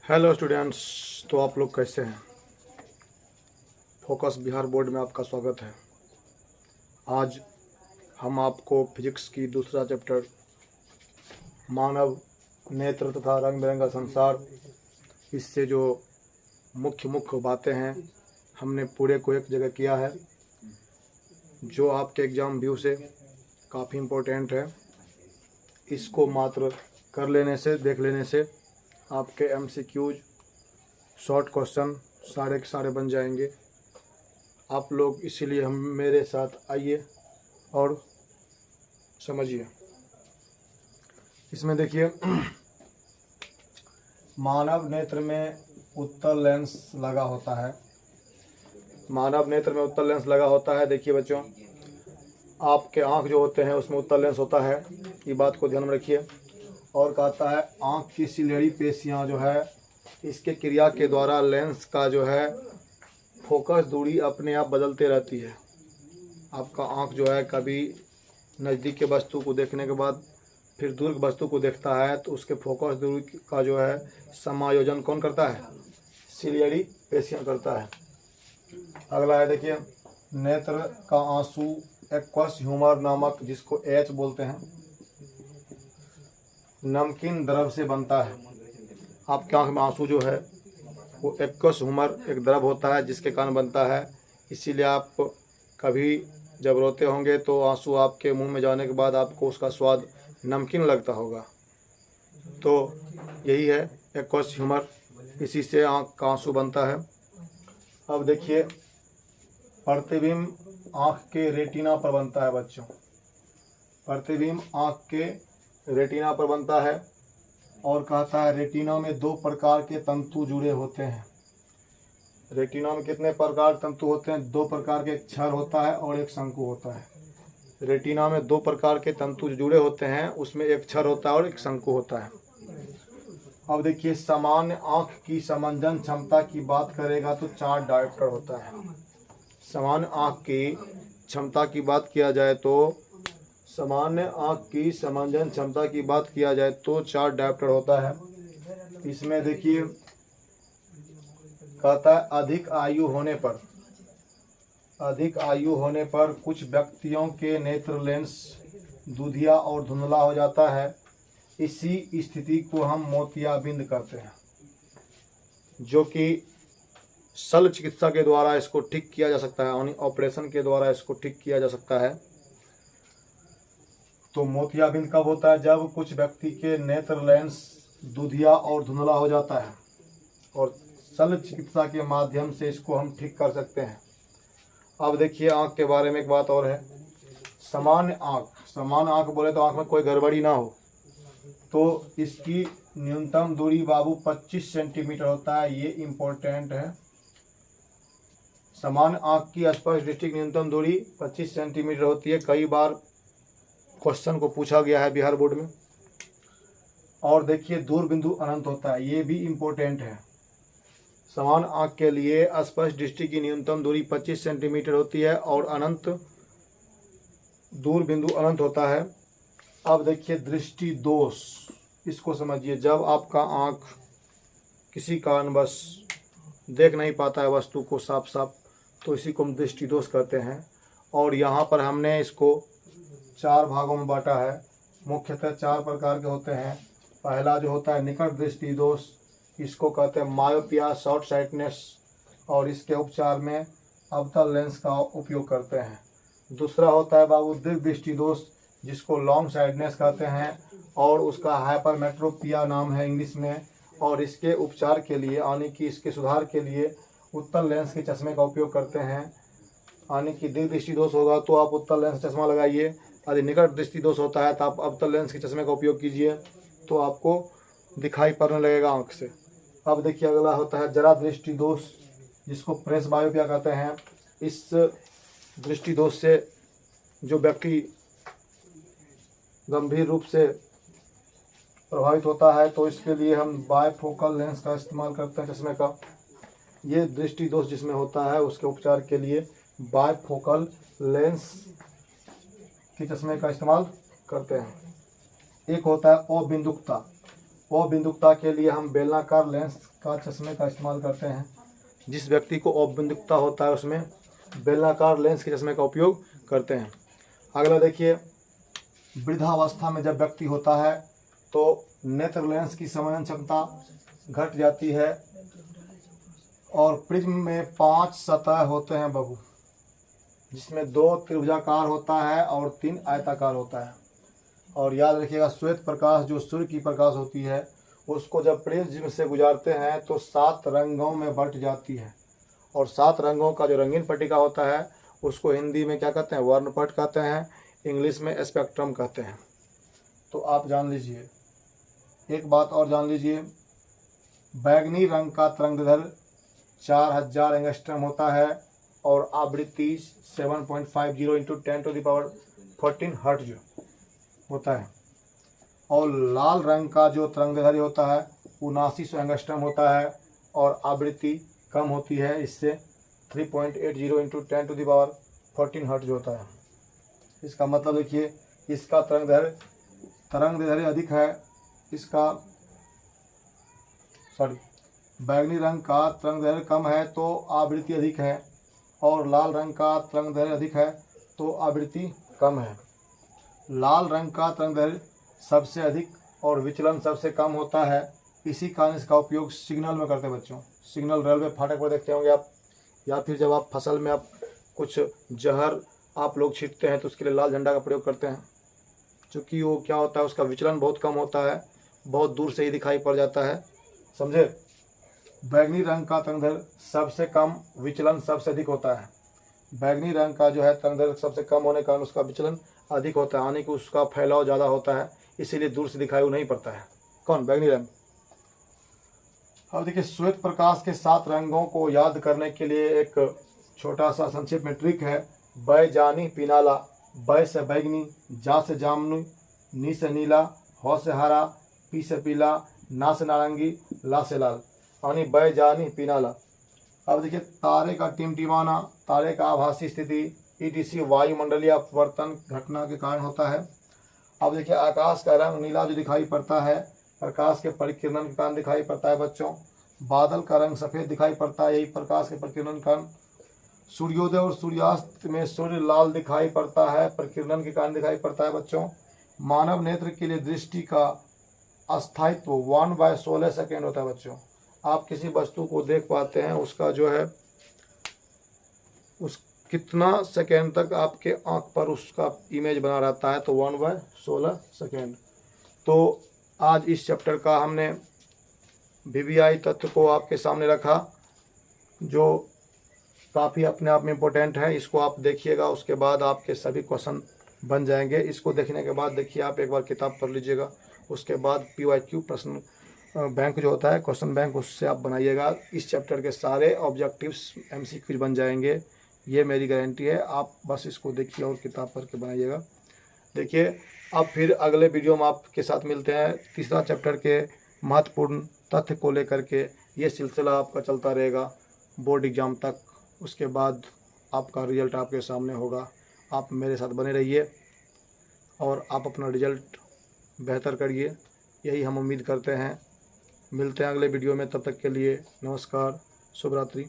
Hello students. तो आप लोग कैसे हैं? फोकस बिहार बोर्ड में आपका स्वागत है। आज हम आपको फिजिक्स की दूसरा चैप्टर मानव नेत्र तथा रंग बिरंगा संसार, इससे जो मुख्य बातें हैं हमने पूरे को एक जगह किया है, जो आपके एग्ज़ाम व्यू से काफ़ी इम्पोर्टेंट है। इसको मात्र कर लेने से, देख लेने से आपके MCQs शॉर्ट क्वेश्चन सारे के सारे बन जाएंगे। आप लोग इसीलिए हम मेरे साथ आइए और समझिए। इसमें देखिए, मानव नेत्र में उत्तल लेंस लगा होता है। मानव नेत्र में उत्तल लेंस लगा होता है। देखिए बच्चों, आपके आँख जो होते हैं उसमें उत्तल लेंस होता है, ये बात को ध्यान में रखिए। और कहता है आँख की सिलेरी पेशियाँ जो है, इसके क्रिया के द्वारा लेंस का जो है फोकस दूरी अपने आप बदलते रहती है। आपका आँख जो है कभी नज़दीक के वस्तु को देखने के बाद फिर दूर की वस्तु को देखता है, तो उसके फोकस दूरी का जो है समायोजन कौन करता है? सिलियरी पेशियाँ करता है। अगला है देखिए, नेत्र का आंसू एक्वस ह्यूमर नामक, जिसको एच बोलते हैं, नमकीन द्रव से बनता है। आपके आँख में आंसू जो है वो एक्वस ह्यूमर एक द्रव होता है जिसके कारण बनता है। इसीलिए आप कभी जब रोते होंगे तो आंसू आपके मुंह में जाने के बाद आपको उसका स्वाद नमकीन लगता होगा। तो यही है एक्वस ह्यूमर, इसी से आँख का आंसू बनता है। अब देखिए, प्रतिबिंब आँख के रेटिना पर बनता है बच्चों। प्रतिबिंब आँख के रेटिना पर बनता है और कहता है रेटिना में दो प्रकार के तंतु जुड़े होते हैं। रेटिना में कितने प्रकार तंतु होते हैं? दो प्रकार के, एक क्षर होता है और एक शंकु होता है। रेटिना में दो प्रकार के तंतु जुड़े होते हैं, उसमें एक क्षर होता है और एक शंकु होता है। अब देखिए, सामान्य आँख की समंजन क्षमता की बात करेगा तो 4 डायोप्टर होता है। सामान्य आँख की क्षमता की बात किया जाए तो, सामान्य आँख की समंजन क्षमता की बात किया जाए तो 4 डायोप्टर होता है। इसमें देखिए, कहता है अधिक आयु होने पर कुछ व्यक्तियों के नेत्र लेंस दूधिया और धुंधला हो जाता है। इसी स्थिति को हम मोतियाबिंद कहते हैं, जो कि शल्य चिकित्सा के द्वारा इसको ठीक किया जा सकता है, यानी ऑपरेशन के द्वारा इसको ठीक किया जा सकता है। तो मोतियाबिंद कब होता है? जब कुछ व्यक्ति के नेत्र लेंस दूधिया और धुंधला हो जाता है, और शल्य चिकित्सा के माध्यम से इसको हम ठीक कर सकते हैं। अब देखिए, आँख के बारे में एक बात और है। सामान्य आँख बोले तो आँख में कोई गड़बड़ी ना हो, तो इसकी न्यूनतम दूरी बाबू 25 सेंटीमीटर होता है। ये इम्पोर्टेंट है। सामान्य आँख की स्पर्श दृष्टि की न्यूनतम दूरी 25 सेंटीमीटर होती है। कई बार क्वेश्चन को पूछा गया है बिहार बोर्ड में। और देखिए, दूर बिंदु अनंत होता है, ये भी इम्पोर्टेंट है। समान आँख के लिए स्पर्श दृष्टि की न्यूनतम दूरी 25 सेंटीमीटर होती है और अनंत दूर बिंदु अनंत होता है। अब देखिए, दृष्टि दोष, इसको समझिए। जब आपका आँख किसी कारणवश देख नहीं पाता है वस्तु को साफ साफ, तो इसी को हम दृष्टि दोष कहते हैं। और यहाँ पर हमने इसको 4 भागों में बांटा है। मुख्यतः 4 प्रकार के होते हैं। पहला जो होता है निकट दृष्टि दोष, इसको कहते हैं मायोपिया, शॉर्ट साइटनेस, और इसके उपचार में अवतल लेंस का उपयोग करते हैं। दूसरा होता है बाबू दीर्घ दृष्टि दोष, जिसको लॉन्ग साइटनेस कहते हैं, और उसका हाइपरमेट्रोपिया नाम है इंग्लिश में। और इसके उपचार के लिए, यानी कि इसके सुधार के लिए उत्तल लेंस के चश्मे का उपयोग करते हैं। यानी कि दीर्घ दृष्टि दोष होगा तो आप उत्तल लेंस चश्मा लगाइए, यदि निकट दृष्टि दोष होता है तो आप अवतल लेंस के चश्मे का उपयोग कीजिए, तो आपको दिखाई पड़ने लगेगा आँख से। अब देखिए, अगला होता है जरा दृष्टि दोष, जिसको प्रेस बायोपिया कहते हैं। इस दृष्टि दोष से जो व्यक्ति गंभीर रूप से प्रभावित होता है, तो इसके लिए हम बायफोकल लेंस का इस्तेमाल करते हैं चश्मे का। ये दृष्टि दोष जिसमें होता है, उसके उपचार के लिए बायफोकल लेंस के चश्मे का इस्तेमाल करते हैं। एक होता है अबिंदुकता। अबिंदुकता के लिए हम बेलनाकार लेंस का चश्मे का इस्तेमाल करते हैं। जिस व्यक्ति को औपबंधिकता होता है उसमें बेलनाकार लेंस के चश्मे का उपयोग करते हैं। अगला देखिए, वृद्धावस्था में जब व्यक्ति होता है तो नेत्र लेंस की संवेदन क्षमता घट जाती है और प्रिज्म में 5 सतह होते हैं बाबू, जिसमें 2 त्रिभुजाकार होता है और 3 आयताकार होता है। और याद रखिएगा, श्वेत प्रकाश जो सूर्य की प्रकाश होती है उसको जब प्रिज्म से गुजारते हैं तो 7 रंगों में बंट जाती है। और 7 रंगों का जो रंगीन पट्टिका होता है उसको हिंदी में क्या कहते हैं, वर्णपट कहते हैं, इंग्लिश में स्पेक्ट्रम कहते हैं। तो आप जान लीजिए, एक बात और जान लीजिए, बैगनी रंग का तरंगदैर्घ्य 4000 एंगस्ट्रम होता है और आवृत्ति 7.50 इंटू 10⁻14 हर्ट्ज होता है। और लाल रंग का जो तरंगदैर्घ्य होता है 7900 एंगस्ट्रम होता है और आवृत्ति कम होती है, इससे 3.80 इंटू 10⁻14 हर्ट्ज होता है। इसका मतलब देखिए, इसका तरंगदैर्घ्य अधिक है, इसका बैगनी रंग का तरंगदैर्घ्य कम है तो आवृत्ति अधिक है, और लाल रंग का तरंगदैर्घ्य अधिक है तो आवृत्ति कम है। लाल रंग का तरंगदैर्घ्य सबसे अधिक और विचलन सबसे कम होता है, इसी कारण इसका उपयोग सिग्नल में करते हैं बच्चों। सिग्नल रेलवे फाटक पर देखते होंगे आप, या फिर जब आप फसल में आप कुछ जहर आप लोग छींटते हैं तो उसके लिए लाल झंडा का प्रयोग करते हैं, क्योंकि वो क्या होता है, उसका विचलन बहुत कम होता है, बहुत दूर से ही दिखाई पड़ जाता है, समझे। बैगनी रंग का तरंगदैर्घ्य सबसे कम, विचलन सबसे अधिक होता है। बैगनी रंग का जो है तरंगदैर्घ्य सबसे कम होने के कारण उसका विचलन अधिक होता है, यानी कि उसका फैलाव ज़्यादा होता है, इसीलिए दूर से दिखाई नहीं पड़ता है। कौन? बैगनी रंग। अब देखिए, श्वेत प्रकाश के 7 रंगों को याद करने के लिए एक छोटा सा संक्षेप में ट्रिक है। बै जानी पीनाला, बै से बैगनी, जा से जामुनी, नी से नीला, हो से हरा, पी से पीला, ना से नारंगी, ला से लाल, यानी बै जानी पीनाला। अब देखिए, तारे का टिमटिमाना, तारे का आभासी स्थिति, ईटीसी वायुमंडलीय अपवर्तन घटना के कारण होता है। अब देखिए, आकाश का रंग नीला जो दिखाई पड़ता है प्रकाश के परिकिरण के कारण दिखाई पड़ता है बच्चों। बादल का रंग सफ़ेद दिखाई पड़ता है, यही प्रकाश के परिकिरण के कारण। सूर्योदय और सूर्यास्त में सूर्य लाल दिखाई पड़ता है, परिकिरण के कारण दिखाई पड़ता है बच्चों। मानव नेत्र के लिए दृष्टि का अस्थायित्व 1/16 सेकेंड होता है बच्चों। आप किसी वस्तु को देख पाते हैं, उसका जो है उस कितना सेकेंड तक आपके आंख पर उसका इमेज बना रहता है, तो 1/16 सेकेंड। तो आज इस चैप्टर का हमने वीवीआई तत्व को आपके सामने रखा, जो काफ़ी अपने आप में इम्पोर्टेंट है। इसको आप देखिएगा, उसके बाद आपके सभी क्वेश्चन बन जाएंगे। इसको देखने के बाद देखिए, आप एक बार किताब पढ़ लीजिएगा, उसके बाद PYQ प्रश्न बैंक जो होता है, क्वेश्चन बैंक, उससे आप बनाइएगा। इस चैप्टर के सारे ऑब्जेक्टिव्स MCQ बन जाएंगे, ये मेरी गारंटी है। आप बस इसको देखिए और किताब पढ़ के बनाइएगा। देखिए, अब फिर अगले वीडियो में आपके साथ मिलते हैं। तीसरा चैप्टर के महत्वपूर्ण तथ्य को लेकर के ये सिलसिला आपका चलता रहेगा बोर्ड एग्ज़ाम तक। उसके बाद आपका रिजल्ट आपके सामने होगा। आप मेरे साथ बने रहिए और आप अपना रिजल्ट बेहतर करिए, यही हम उम्मीद करते हैं। मिलते हैं अगले वीडियो में, तब तक के लिए नमस्कार, शुभ रात्रि।